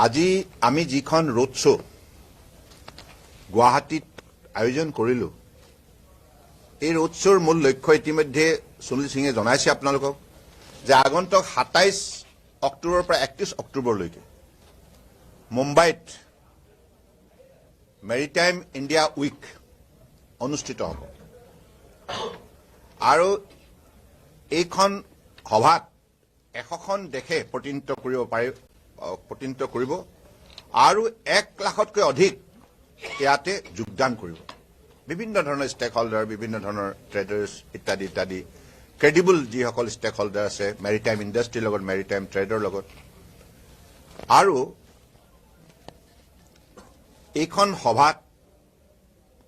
আজি আমি যিখন ৰোড শ্ব' গুৱাহাটীত আয়োজন কৰিলোঁ, এই ৰোড শ্ব'ৰ মূল লক্ষ্য ইতিমধ্যে সুনীল সিঙে জনাইছে আপোনালোকক যে আগন্তুক ২৭ অক্টোবৰৰ পৰা ৩১ অক্টোবৰলৈকে মুম্বাইত মেৰিটাইম ইণ্ডিয়া উইক অনুষ্ঠিত হ'ব আৰু এইখন সভাত ১০০খন দেশে প্ৰতিনিধিত্ব কৰিব আৰু ১ লাখতকৈ অধিক ইয়াতে যোগদান কৰিব। বিভিন্ন ধৰণৰ ষ্টেক হোল্ডাৰ, বিভিন্ন ধৰণৰ ট্ৰেডাৰ্ছ ইত্যাদি ইত্যাদি ক্ৰেডিবল যিসকল ষ্টেক হোল্ডাৰ আছে মেৰিটাইম ইণ্ডাষ্ট্ৰীৰ লগত, মেৰিটাইম ট্ৰেডৰ লগত। আৰু এইখন সভাত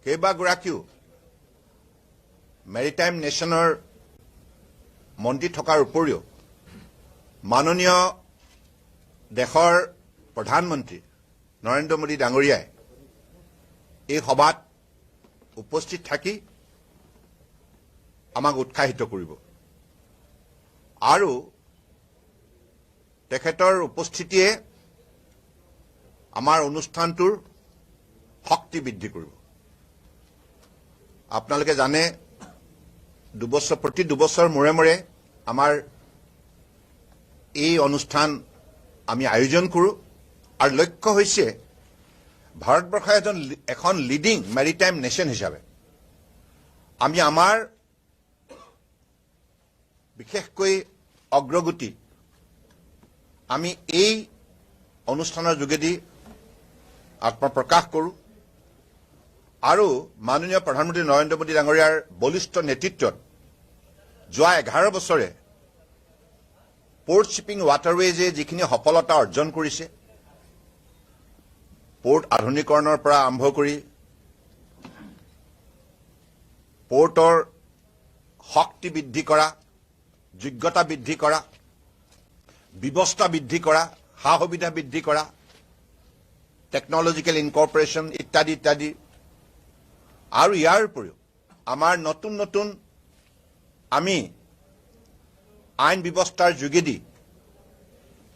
কেইবাগৰাকীও মেৰিটাইম নেশ্যনৰ মন্ত্ৰী থকাৰ উপৰিও মাননীয় দেশৰ প্ৰধানমন্ত্ৰী নৰেন্দ্ৰ মোদী ডাঙৰীয়াই এই সভাত উপস্থিত থাকি আমাক উৎসাহিত কৰিব আৰু তেখেতৰ উপস্থিতিয়ে আমাৰ অনুষ্ঠানটোৰ শক্তি বৃদ্ধি কৰিব। আপোনালোকে জানে প্ৰতি দুবছৰ মূৰে মূৰে আমাৰ এই অনুষ্ঠান আমি আয়োজন কৰোঁ আৰু লক্ষ্য হৈছে ভাৰতবৰ্ষ এখন লিডিং মেৰিটাইম নেশ্যন হিচাপে আমি আমাৰ বিশেষকৈ অগ্ৰগতি আমি এই অনুষ্ঠানৰ যোগেদি আত্মপ্ৰকাশ কৰোঁ আৰু মাননীয় প্ৰধানমন্ত্ৰী নৰেন্দ্ৰ মোদী ডাঙৰীয়াৰ বলিষ্ঠ নেতৃত্বত যোৱা 11 বছৰে পোৰ্ট শ্বিপিং ৱাটাৰৱেজে যিখিনি সফলতা অৰ্জন কৰিছে, পোৰ্ট আধুনিকৰণৰ পৰা আৰম্ভ কৰি পোৰ্টৰ শক্তি বৃদ্ধি কৰা, যোগ্যতা বৃদ্ধি কৰা, ব্যৱস্থা বৃদ্ধি কৰা, সা সুবিধা বৃদ্ধি কৰা, টেকনলজিকেল ইনকৰ্পৰেশ্যন ইত্যাদি ইত্যাদি আৰু ইয়াৰ উপৰিও আমাৰ নতুন নতুন আমি আইন ব্যৱস্থাৰ যোগেদি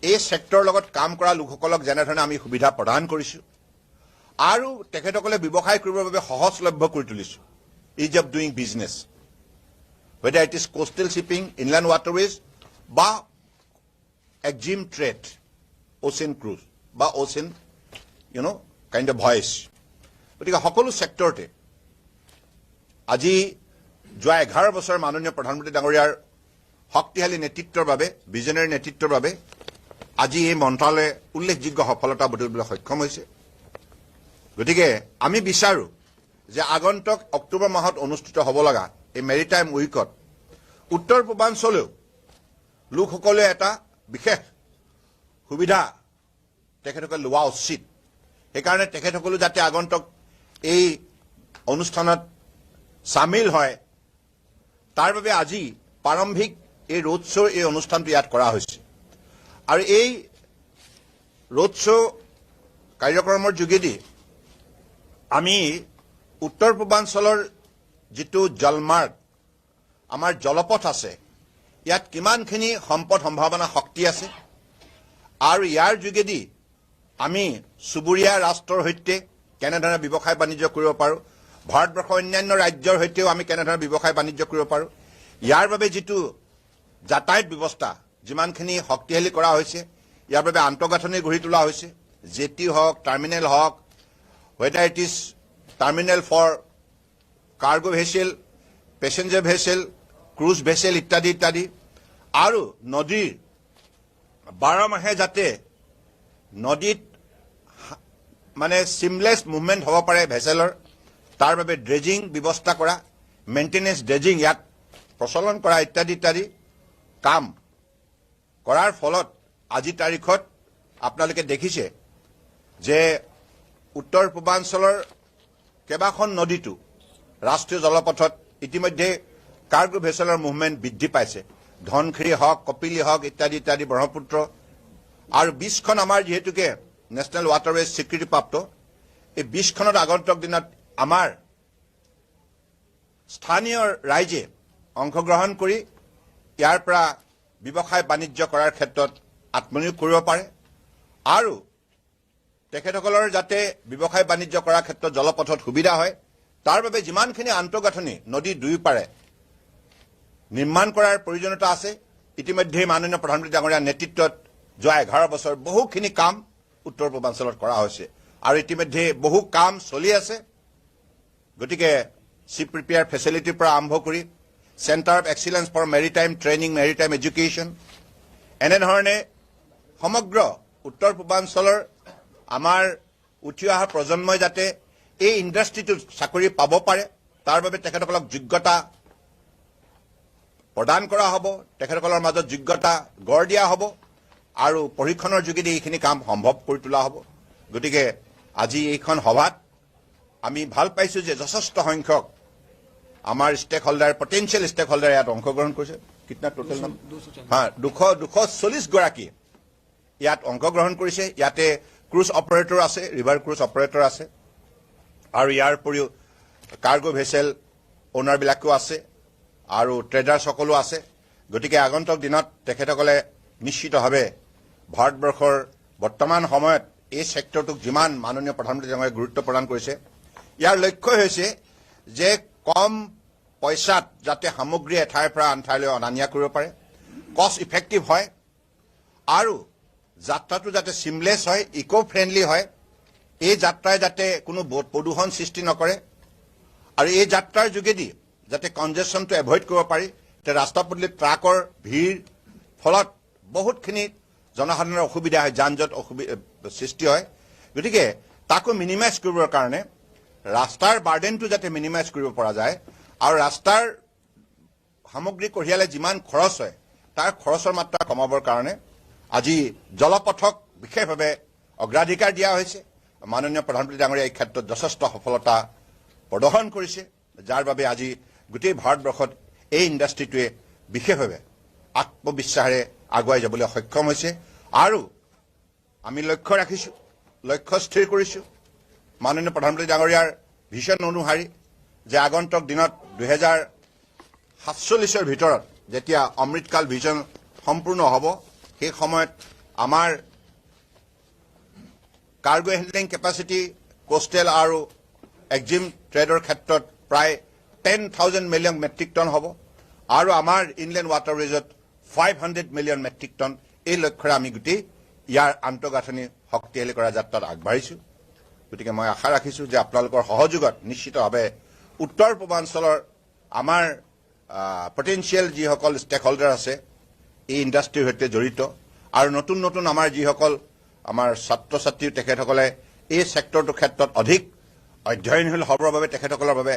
এই ছেক্টৰৰ লগত কাম কৰা লোকসকলক যেনেধৰণে আমি সুবিধা প্ৰদান কৰিছোঁ আৰু তেখেতসকলে ব্যৱসায় কৰিবৰ বাবে সহজলভ্য কৰি তুলিছোঁ। Ease of doing business, whether it is coastal shipping, inland waterways বা exim trade, ocean cruise বা ocean kind of voyage, গতিকে সকলো ছেক্টৰতে আজি যোৱা 11 বছৰ মাননীয় প্ৰধানমন্ত্ৰী ডাঙৰীয়াৰ শক্তিশালী নেতৃত্বৰ বাবে, ভিজনেৰী নেতৃত্বৰ বাবে আজি এই মন্ত্ৰালয়ে উল্লেখযোগ্য সফলতা বুটলিবলৈ সক্ষম হৈছে। গতিকে আমি বিচাৰোঁ যে আগন্তুক অক্টোবৰ মাহত অনুষ্ঠিত হ'ব লগা এই মেৰিটাইম উইকত উত্তৰ পূৰ্বাঞ্চলেও লোকসকলে এটা বিশেষ সুবিধা তেখেতসকলে লোৱা উচিত। সেইকাৰণে তেখেতসকলো যাতে আগন্তুক এই অনুষ্ঠানত চামিল হয় তাৰ বাবে আজি প্ৰাৰম্ভিক এই ৰোড শ্ব' এই অনুষ্ঠানটো ইয়াত কৰা হৈছে আৰু এই ৰোড শ্ব' কাৰ্যক্ৰমৰ যোগেদি আমি উত্তৰ পূৰ্বাঞ্চলৰ যিটো জলমাৰ্গ আমাৰ জলপথ আছে ইয়াত কিমানখিনি সম্পদ সম্ভাৱনা শক্তি আছে আৰু ইয়াৰ যোগেদি আমি চুবুৰীয়া ৰাষ্ট্ৰৰ সৈতে কেনেধৰণে ব্যৱসায় বাণিজ্য কৰিব পাৰোঁ, ভাৰতবৰ্ষৰ অন্যান্য ৰাজ্যৰ সৈতেও আমি কেনেধৰণে ব্যৱসায় বাণিজ্য কৰিব পাৰোঁ, ইয়াৰ বাবে যিটো যাতায়াত ব্যৱস্থা যিমানখিনি শক্তিশালী কৰা হৈছে, ইয়াৰ বাবে আন্তঃগাঁথনি গঢ়ি তোলা হৈছে, জেটি হওক, টাৰ্মিনেল হওক, whether it is terminal for cargo vessel, passenger vessel, cruise vessel ইত্যাদি ইত্যাদি আৰু নদীৰ 12 মাহে যাতে নদীত মানে চিমলেছ মুভমেণ্ট হ'ব পাৰে ভেছেলৰ, তাৰ বাবে ড্ৰেজিং ব্যৱস্থা কৰা, মেইনটেনেন্স ড্ৰেজিং ইয়াত প্ৰচলন কৰা ইত্যাদি ইত্যাদি কাম কৰাৰ ফলত আজিৰ তাৰিখত আপোনালোকে দেখিছে যে উত্তৰ পূৰ্বাঞ্চলৰ কেইবাখন নদীতো ৰাষ্ট্ৰীয় জলপথত ইতিমধ্যে কাৰ্গো ভেছেলৰ মুভমেণ্ট বৃদ্ধি পাইছে। ধনশিৰি হওক, কপিলি হওক ইত্যাদি ইত্যাদি, ব্ৰহ্মপুত্ৰ আৰু 20খন আমাৰ যিহেতুকে নেশ্যনেল ৱাটাৰৱেজ স্বীকৃতিপ্ৰাপ্ত, এই 20খনত আগন্তুক দিনত আমাৰ স্থানীয় ৰাইজে অংশগ্ৰহণ কৰি ইয়াৰ পৰা ব্যৱসায় বাণিজ্য কৰাৰ ক্ষেত্ৰত আত্মনিয়োগ কৰিব পাৰে আৰু তেখেতসকলৰ যাতে ব্যৱসায় বাণিজ্য কৰাৰ ক্ষেত্ৰত জলপথত সুবিধা হয় তাৰ বাবে যিমানখিনি আন্তঃগাঁথনি নদীৰ দুয়োপাৰে নিৰ্মাণ কৰাৰ প্ৰয়োজনীয়তা আছে ইতিমধ্যে মাননীয় প্ৰধানমন্ত্ৰী ডাঙৰীয়াৰ নেতৃত্বত যোৱা 11 বছৰ বহুখিনি কাম উত্তৰ পূৰ্বাঞ্চলত কৰা হৈছে আৰু ইতিমধ্যে বহু কাম চলি আছে গতিকে চিপ প্ৰিপেয়াৰ ফেচিলিটিৰ পৰা আৰম্ভ কৰি centre of excellence for maritime training maritime education এনেধৰণে সমগ্ৰ উত্তৰ পূৰ্বাঞ্চলৰ আমাৰ উঠি অহা প্ৰজন্মই যাতে এই ইণ্ডাষ্ট্ৰিটোত চাকৰি পাব পাৰে তাৰ বাবে তেখেতসকলক যোগ্যতা প্ৰদান কৰা হ'ব তেখেতসকলৰ মাজত যোগ্যতা গঢ় দিয়া হ'ব আৰু পৰীক্ষণৰ যোগেদি এইখিনি কাম সম্ভৱ কৰি তোলা হ'ব গতিকে আজি এইখন সভাত আমি ভাল পাইছো যে যথেষ্ট সংখ্যক আমাৰ stakeholder potential stakeholder ইয়াত অংশগ্ৰহণ কৰিছে কিতনা টোটেল নাম হ্যাঁ 240 গৰাকী ইয়াত অংশগ্ৰহণ কৰিছে ইয়াতে ক্ৰুজ অপাৰেটৰ আছে ৰিভাৰ ক্ৰুজ অপাৰেটৰ আছে আৰু ইয়াৰ উপৰিও কাৰ্গো ভেছেল ওনাৰবিলাকো আছে আৰু ট্ৰেডাৰ সকলো আছে গতিকে আগন্তুক দিনত তেখেতসকলে নিশ্চিতভাৱে ভাৰতবৰ্ষৰ বৰ্তমান সময়ত এই সেক্টৰটোক যিমান মাননীয় প্ৰধানমন্ত্ৰী ডাঙৰীয়াই গুৰুত্ব প্ৰদান কৰিছে ইয়াৰ লক্ষ্য হৈছে যে কম পইচাত যাতে সামগ্ৰী এঠাইৰ পৰা আন ঠাইলৈ অনা নিয়া কৰিব পাৰে কষ্ট ইফেক্টিভ হয় আৰু যাত্ৰাটো যাতে সিমলেছ হয় ইকো ফ্ৰেণ্ডলি হয় এই যাত্ৰাই যাতে কোনো প্ৰদূষণ সৃষ্টি নকৰে আৰু এই যাত্ৰাৰ যোগেদি যাতে কনজেশ্যনটো এভইড কৰিব পাৰি তে ৰাস্তা পদূলিত ট্ৰাকৰ ভিৰ ফলত বহুতখিনি জনসাধাৰণৰ অসুবিধা হয় যান জঁট সৃষ্টি হয় গতিকে তাকো মিনিমাইজ কৰিবৰ কাৰণে ৰাস্তাৰ বাৰ্ডেনটো যাতে মিনিমাইজ কৰিব পৰা যায় আৰু ৰাস্তাৰ সামগ্ৰী কঢ়িয়ালে যিমান খৰচ হয় তাৰ খৰচৰ মাত্ৰা কমাবৰ কাৰণে আজি জলপথক বিশেষভাৱে অগ্ৰাধিকাৰ দিয়া হৈছে মাননীয় প্ৰধানমন্ত্ৰী ডাঙৰীয়া এই ক্ষেত্ৰত যথেষ্ট সফলতা প্ৰদৰ্শন কৰিছে যাৰ বাবে আজি গোটেই ভাৰতবৰ্ষত এই ইণ্ডাষ্ট্ৰিটোৱে বিশেষভাৱে আত্মবিশ্বাসেৰে আগুৱাই যাবলৈ সক্ষম হৈছে আৰু আমি লক্ষ্য ৰাখিছোঁ লক্ষ্য স্থিৰ কৰিছোঁ মাননীয় প্ৰধানমন্ত্ৰী ডাঙৰীয়াৰ ভিছন অনুসাৰী যে আগন্তুক দিনত 2047 ভিতৰত যেতিয়া অমৃতকাল ভিছন সম্পূৰ্ণ হ'ব সেই সময়ত আমাৰ কাৰ্গো হেণ্ডলিং কেপাচিটি কোষ্টেল আৰু এক্সিম ট্ৰেডৰ ক্ষেত্ৰত প্ৰায় 10,000 মিলিয়ন মেট্ৰিক টন হ'ব আৰু আমাৰ ইনলেণ্ড ৱাটাৰৱেজত 500 মিলিয়ন মেট্ৰিক টন এই লক্ষ্যৰে আমি গোটেই ইয়াৰ আন্তঃগাঁথনি শক্তিশালী কৰা যাত্ৰাত আগবাঢ়িছোঁ গতিকে মই আশা ৰাখিছোঁ যে আপোনালোকৰ সহযোগত নিশ্চিতভাৱে উত্তৰ পূৰ্বাঞ্চলৰ আমাৰ পটেনচিয়েল যিসকল ষ্টেক হোল্ডাৰ আছে এই ইণ্ডাষ্ট্ৰিৰ সৈতে জড়িত আৰু নতুন নতুন আমাৰ যিসকল আমাৰ ছাত্ৰ ছাত্ৰী তেখেতসকলে এই ছেক্টৰটোৰ ক্ষেত্ৰত অধিক অধ্যয়নশীল হ'বৰ বাবে তেখেতসকলৰ বাবে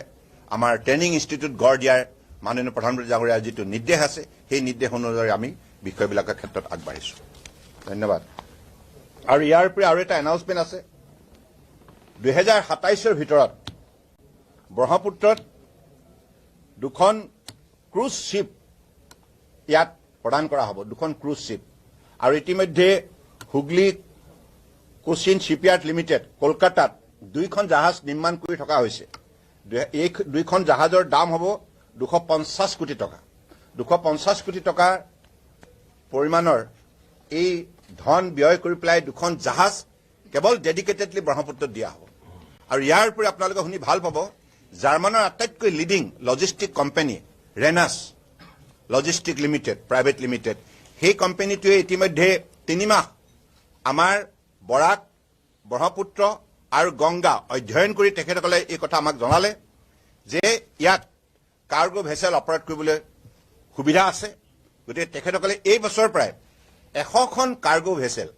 আমাৰ ট্ৰেইনিং ইনষ্টিটিউট গঢ় দিয়াৰ মাননীয় প্ৰধানমন্ত্ৰী ডাঙৰীয়াৰ যিটো নিৰ্দেশ আছে সেই নিৰ্দেশ অনুযায়ী আমি বিষয়বিলাকৰ ক্ষেত্ৰত আগবাঢ়িছোঁ ধন্যবাদ আৰু ইয়াৰ উপৰি আৰু এটা এনাউন্সমেণ্ট আছে 2027 ভিতৰত ব্ৰহ্মপুত্ৰত দুখন ক্ৰুজ শ্বিপ ইয়াত প্ৰদান কৰা হ'ব দুখন ক্ৰুজ শ্বিপ আৰু ইতিমধ্যে হুগলী কোচিন শ্বিপয়াৰ্ড লিমিটেড কলকাতাত দুইখন জাহাজ নিৰ্মাণ কৰি থকা হৈছে এই দুইখন জাহাজৰ দাম হ'ব 250 কোটি টকা 250 কোটি টকাৰ পৰিমাণৰ এই ধন ব্যয় কৰি পেলাই দুখন জাহাজ কেৱল ডেডিকেটেডলি ব্ৰহ্মপুত্ৰত দিয়া হ'ব আৰু ইয়াৰ উপৰি আপোনালোকে শুনি ভাল পাব জাৰ্মানৰ আটাইতকৈ leading logistic company Renas logistic limited private limited সেই কোম্পানীটোৱে ইতিমধ্যে 3 মাহ আমাৰ বৰাক ব্ৰহ্মপুত্ৰ আৰু গংগা অধ্যয়ন কৰি তেখেতসকলে এই কথা আমাক জনালে যে ইয়াত কাৰ্গো ভেছেল অপাৰেট কৰিবলৈ সুবিধা আছে গতিকে তেখেতসকলে এই বছৰ প্ৰায় 100খন কাৰ্গো ভেছেল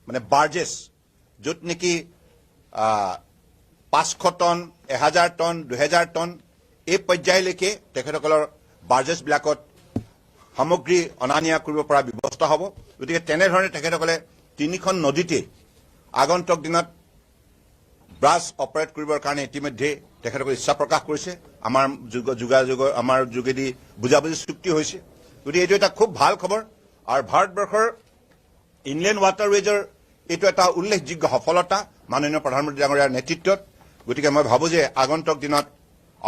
মানে বাৰ্জেছ য'ত নেকি 500 টন 1000 টন 2000 টন এই পৰ্যায়লৈকে তেখেতসকলৰ বাৰ্জেছবিলাকত সামগ্ৰী অনা নিয়া কৰিব পৰা ব্যৱস্থা হ'ব গতিকে তেনেধৰণে তেখেতসকলে 3খন নদীতে আগন্তুক দিনত ব্ৰাছ অপাৰেট কৰিবৰ কাৰণে ইতিমধ্যে তেখেতসকলে ইচ্ছা প্ৰকাশ কৰিছে আমাৰ যোগাযোগৰ আমাৰ যোগেদি বুজাবুজি চুক্তি হৈছে গতিকে এইটো এটা খুব ভাল খবৰ আৰু ভাৰতবৰ্ষৰ ইনলেণ্ড ৱাটাৰৱেজৰ এইটো এটা উল্লেখযোগ্য সফলতা মাননীয় প্ৰধানমন্ত্ৰী ডাঙৰীয়াৰ নেতৃত্বত গতিকে মই ভাবোঁ যে আগন্তুক দিনত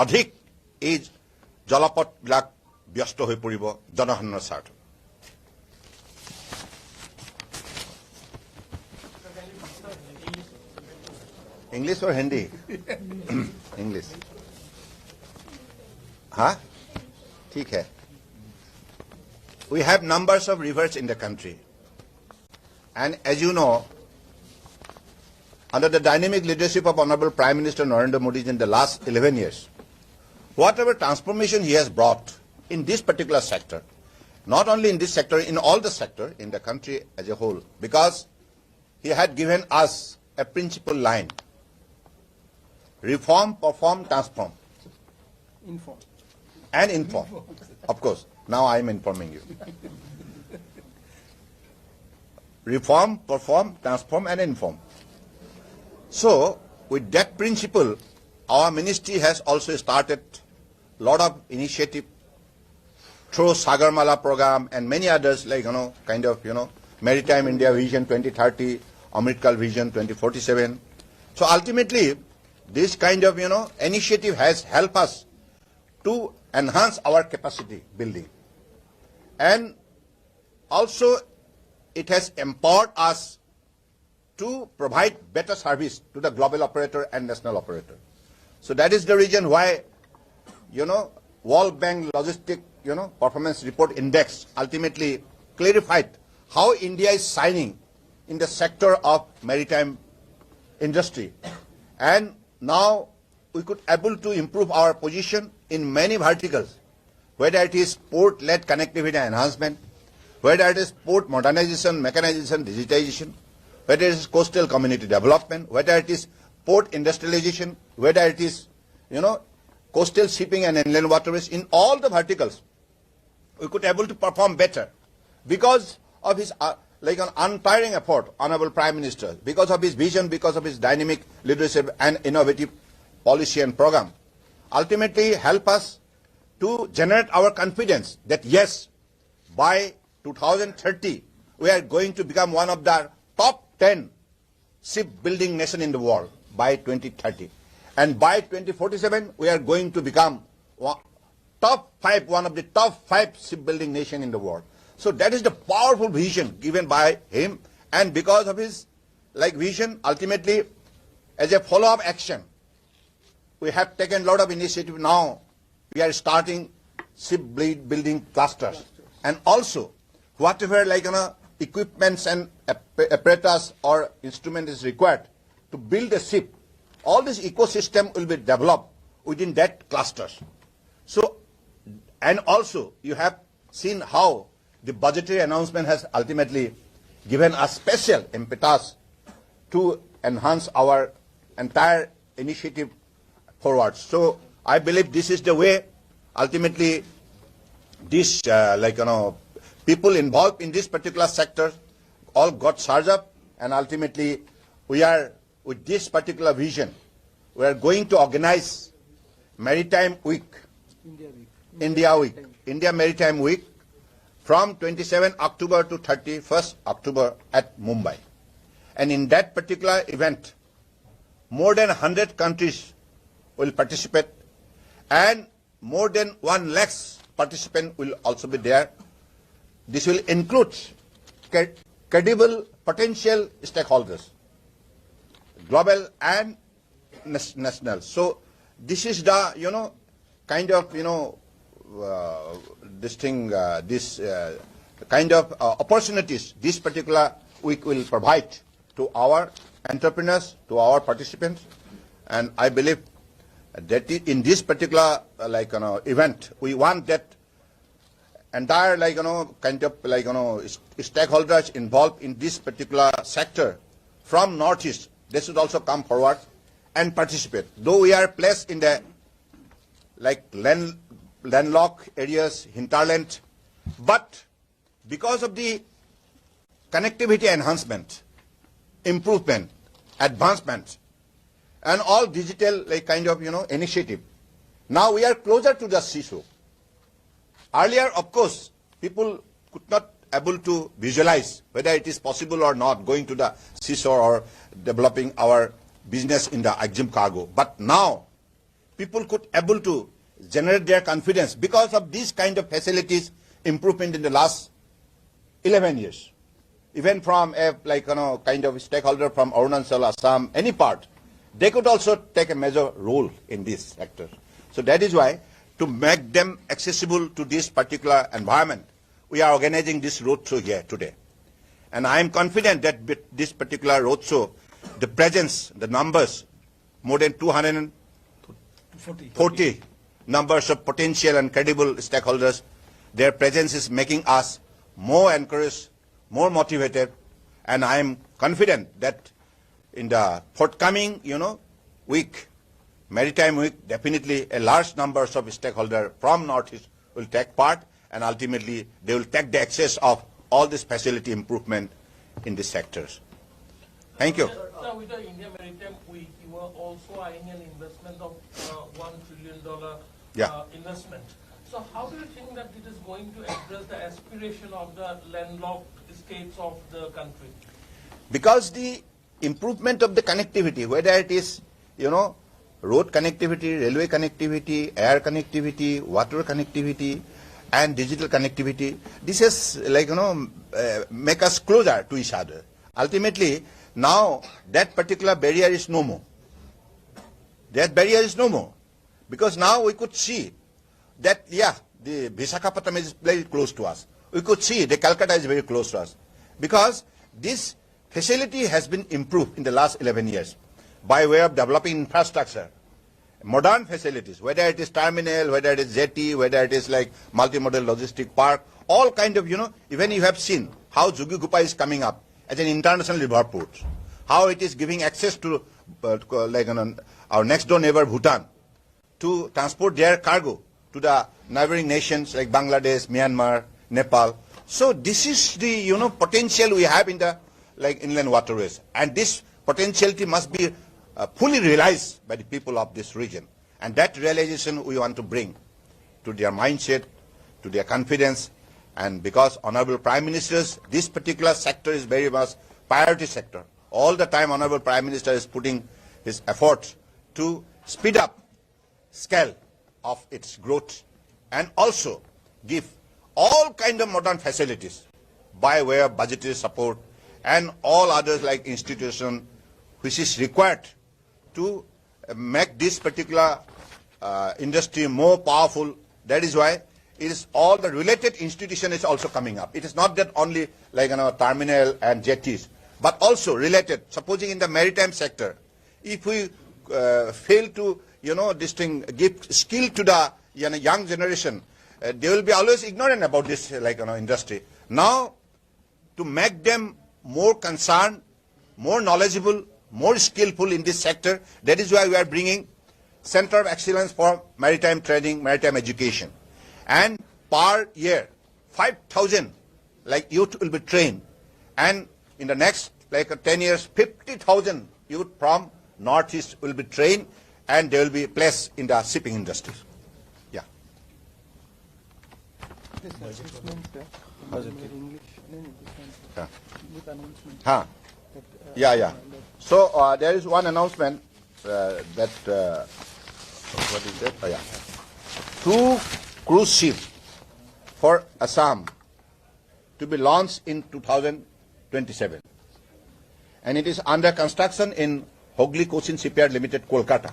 অধিক এই জলপথবিলাক ব্যস্ত হৈ পৰিব জনসাধাৰণৰ স্বাৰ্থত English or Hindi? English. Huh? ठीक है. We have numbers of rivers in the country. And as you know, under the dynamic leadership of Honorable Prime Minister Narendra Modi in the last 11 years, whatever transformation he has brought in this particular sector, not only in this sector, in all the sector in the country as a whole, because he had given us a principal line: reform, perform, transform. Inform. And inform. Of course, now I am informing you. Reform, perform, transform, and inform. So, with that principle, our ministry has also started a lot of initiative through Sagarmala program and many others, like, Maritime India Vision 2030, Amritkal Vision 2047. So ultimately, this kind of, initiative has helped us to enhance our capacity building. And also, it has empowered us to provide better service to the global operator and national operator. So that is the reason why, World Bank Logistic, Performance Report Index ultimately clarified how India is signing in the sector of maritime industry. And now we could able to improve our position in many verticals, whether it is port-led connectivity enhancement, whether it is port modernization, mechanization, digitization, whether it is coastal community development, whether it is port industrialization, whether it is, coastal shipping and inland waterways. In all the verticals, we could able to perform better because of his an untiring effort, Honorable Prime Minister, because of his vision, because of his dynamic leadership and innovative policy and program. Ultimately help us to generate our confidence that yes, by 2030, we are going to become one of the top 10 shipbuilding nation in the world by 2030. And by 2047, we are going to become one of the top 5 shipbuilding nation in the world. So that is the powerful vision given by him. And because of his vision, ultimately, as a follow-up action, we have taken a lot of initiative now. We are starting shipbuilding clusters. And also, whatever equipments and apparatus or instrument is required to build a ship, all this ecosystem will be developed within that clusters. So, and also you have seen how the budgetary announcement has ultimately given a special impetus to enhance our entire initiative forward. So I believe this is the way ultimately this people involved in this particular sector all got charged up, and ultimately we are, with this particular vision, we are going to organize Maritime Week, India Maritime Week, from 27 October to 31st October at Mumbai. And in that particular event, more than 100 countries will participate, and more than 1 lakh participants will also be there. This will include credible potential stakeholders, global and national. So this is the, kind of opportunities this particular week will provide to our entrepreneurs, to our participants. And I believe that in this particular event, we want that entire stakeholders involved in this particular sector from Northeast, they should also come forward and participate. Though we are placed in the landlocked areas, hinterland, but because of the connectivity enhancement, improvement, advancement, and all digital initiative, now we are closer to the seashore. Earlier, of course, people could not able to visualize whether it is possible or not going to the seashore or developing our business in the EXIM cargo. But now, people could able to generate their confidence because of these kind of facilities improvement in the last 11 years. Even from a stakeholder from Arunachal, Assam, any part, they could also take a major role in this sector. So that is why, to make them accessible to this particular environment, we are organizing this roadshow here today. And I am confident that with this particular roadshow, the presence, the numbers, more than 240 numbers of potential and credible stakeholders, their presence is making us more encouraged, more motivated, and I am confident that in the forthcoming, week, Maritime Week, definitely a large numbers of stakeholders from Northeast will take part, and ultimately they will take the access of all this facility improvement in these sectors. Thank you. Sir, with the India Maritime Week, you were also eyeing an investment of $1 trillion investment. So how do you think that it is going to address the aspiration of the landlocked states of the country? Because the improvement of the connectivity, whether it is, road connectivity, railway connectivity, air connectivity, water connectivity, and digital connectivity, this is make us closer to each other. Ultimately, now that particular barrier is no more. That barrier is no more. Because now we could see that, the Visakhapatnam is very close to us. We could see the Calcutta is very close to us. Because this facility has been improved in the last 11 years by way of developing infrastructure, modern facilities, whether it is terminal, whether it is jetty, whether it is like multimodal logistic park, all kind of, even you have seen how Jugigopa is coming up as an international river port, how it is giving access to our next door neighbor Bhutan to transport their cargo to the neighboring nations like Bangladesh, Myanmar, Nepal. So this is the potential we have in the inland waterways, and this potentiality must be fully realized by the people of this region, and that realization we want to bring to their mindset, to their confidence. And because Honorable Prime Ministers, this particular sector is very much priority sector. All the time Honorable Prime Minister is putting his efforts to speed up scale of its growth and also give all kind of modern facilities by way of budgetary support and all others like institution which is required to make this particular industry more powerful. That is why it is all the related institution is also coming up. It is not that only terminal and jetties, but also related. Supposing in the maritime sector, if we fail to give skill to the young generation, they will be always ignorant about this industry. Now, to make them more concerned, more knowledgeable, more skillful in this sector, that is why we are bringing Center of Excellence for Maritime Training, Maritime Education. And per year, 5,000 youth will be trained. And in the next 10 years, 50,000 youth from Northeast will be trained, and they will be placed in the shipping industry. Yeah. This announcement, English, with announcement. Yeah. So there is one announcement that what is that? Oh, yeah. 2 cruise ships for Assam to be launched in 2027, and it is under construction in Hooghly Cochin Shipyard Limited, Kolkata,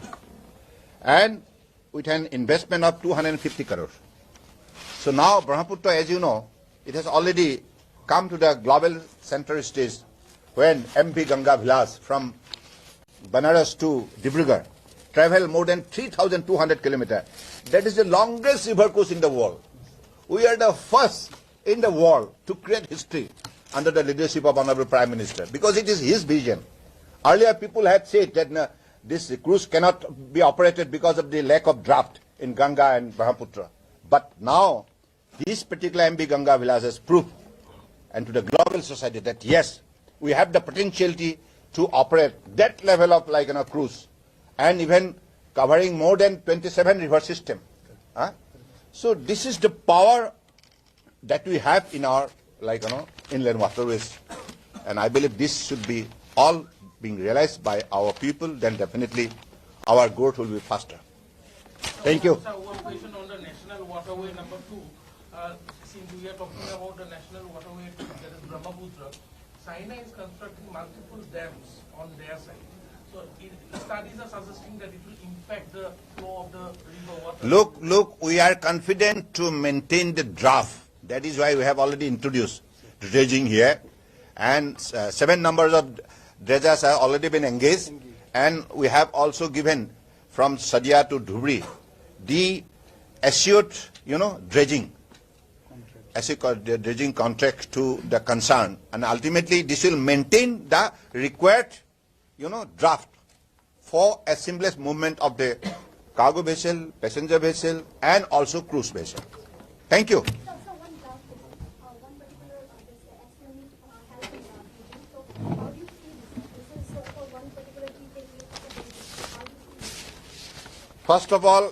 and with an investment of 250 crores. So now Brahmaputra, as you know, it has already come to the global center stage when MV Ganga Vilas from Banaras to Dibrugarh travel more than 3,200 kilometers. That is the longest river cruise in the world. We are the first in the world to create history under the leadership of Honorable Prime Minister, because it is his vision. Earlier people had said that this cruise cannot be operated because of the lack of draft in Ganga and Brahmaputra. But now this particular MV Ganga Vilas has proved and to the global society that yes, we have the potentiality to operate that level of cruise, and even covering more than 27 river system. So this is the power that we have in our inland waterways, and I believe this should be all being realized by our people. Then definitely our growth will be faster. Thank you. Sir, one question on the national waterway number 2. Since we are talking about the national waterway, that is Brahmaputra, China is constructing multiple dams on their side. So studies are suggesting that it will impact the flow of the river water. Look, we are confident to maintain the draft. That is why we have already introduced dredging here. And 7 numbers of dredgers have already been engaged. And we have also given from Sadia to Dhubri the assured, dredging. Assured dredging contract to the concern. And ultimately this will maintain the required, draft for a seamless movement of the cargo vessel, passenger vessel, and also cruise vessel. Thank you. So one last question. One particular this SME has been so how do you see this is for one particular key takeaway? How do you see this? First of all,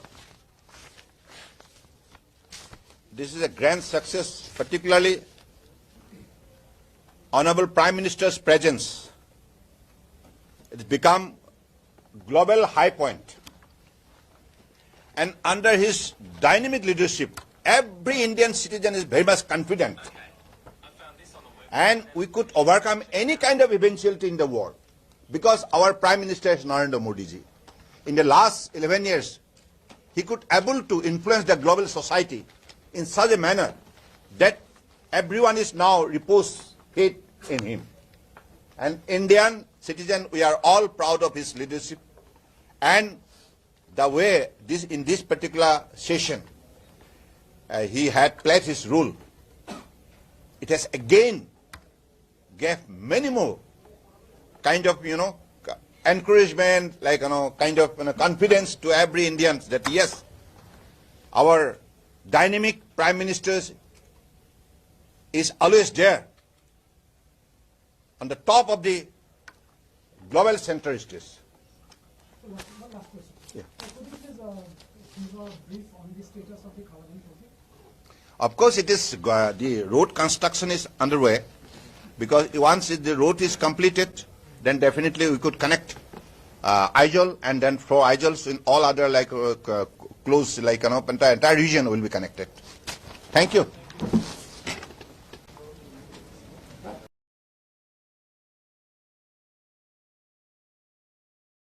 this is a grand success, particularly Honorable Prime Minister's presence. It's become global high point. And under his dynamic leadership, every Indian citizen is very much confident. And we could overcome any kind of eventuality in the world because our Prime Minister is Narendra Modi ji. In the last 11 years, he could able to influence the global society in such a manner that everyone is now repose faith in him. And Indian citizen, we are all proud of his leadership and the way in this particular session he had played his role. It has again gave many more kind of encouragement, like kind of confidence to every Indian that yes, our dynamic Prime Minister is always there on the top of the global center stage. One last question. Yeah. Could you please give a brief on the status of the Khavali project? Of course, it is the road construction is underway because once the road is completed, then definitely we could connect Aizawl and then for Aizawls in all other close entire region will be connected. Thank you.